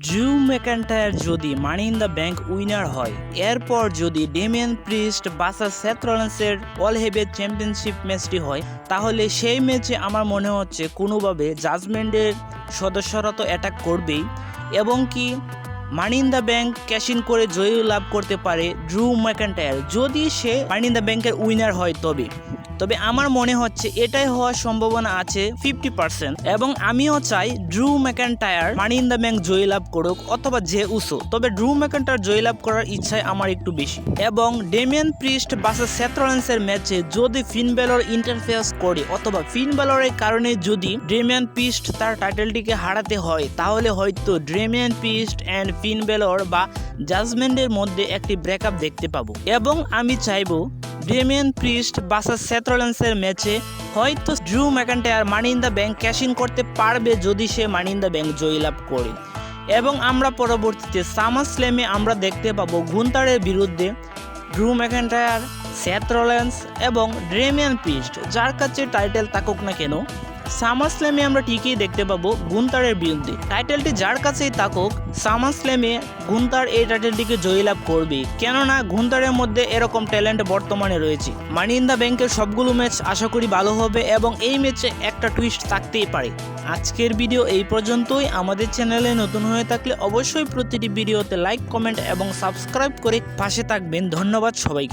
ড্রু McIntyre যদি মানি in the bank winner হয়, এরপর যদি ডেমিয়ান প্রিস্ট বাসা সেথ রলিন্সের অল হেভিওয়েট চ্যাম্পিয়নশিপ ম্যাচটি হয়, তাহলে সেই ম্যাচে আমার মনে হচ্ছে কোনোভাবে জাজমেন্টের সদস্যরা তো অ্যাটাক করবেই এবং কি money in the bank cash in করে জয় লাভ করতে পারে ড্রু ম্যাকইন্টায়ার যদি সে মানি ইন দ্য ব্যাংকের উইনার হয়। তবে আমার মনে হচ্ছে এটাই হওয়ার সম্ভাবনা আছে 50%, এবং আমিও চাই ড্রু McIntyre money in the bank জয়লাভ করুক অথবা জে উসো। তবে ড্রু ম্যাকইন্টায়ার জয়লাভ করার ইচ্ছায় আমার একটু বেশি। এবং ডেমিয়ান প্রিস্ট বাসা সেথ রলিন্সের ম্যাচে যদি ফিন ব্যালর ইন্টারফেয়ার করে অথবা ফিন ব্যালরের কারণে যদি ডেমিয়ান প্রিস্ট তার টাইটেলটিকে হারাতে হয়, তাহলে হয়তো ডেমিয়ান প্রিস্ট অ্যান্ড ফিন ব্যালর বা জাজমেন্টের মধ্যে একটি ব্রেকআপ দেখতে পাবো। এবং আমি চাইবো ডেমিয়ান প্রিস্ট বাসা সেথ রলিন্সের ম্যাচে হয়তো Drew McIntyre money in the bank cash in করতে পারবে যদি সে মানি ইন দ্য ব্যাংক জয়লাভ করে। এবং আমরা পরবর্তীতে সামার স্ল্যামে আমরা দেখতে পাবো গুন্থারের বিরুদ্ধে ড্রু ম্যাকইন্টায়ার, সেথ রলিন্স এবং ডেমিয়ান প্রিস্ট, যার কাছে টাইটেল থাকুক না কেন সামার স্ল্যামে আমরা ঠিকই দেখতে পাবো গুন্থারের বিরুদ্ধে। টাইটেলটি যার কাছেই থাকুক, সামার স্ল্যামে গুন্থার এই টাইটেলটিকে জয়লাভ করবে, কেননা গুন্থারের মধ্যে এরকম ট্যালেন্ট বর্তমানে রয়েছে। মানি ইন দ্য ব্যাংকের সবগুলো ম্যাচ আশা করি ভালো হবে এবং এই ম্যাচে একটা টুইস্ট থাকতেই পারে। আজকের ভিডিও এই পর্যন্তই। আমাদের চ্যানেলে নতুন হয়ে থাকলে অবশ্যই প্রতিটি ভিডিওতে লাইক, কমেন্ট এবং সাবস্ক্রাইব করে পাশে থাকবেন। ধন্যবাদ সবাইকে।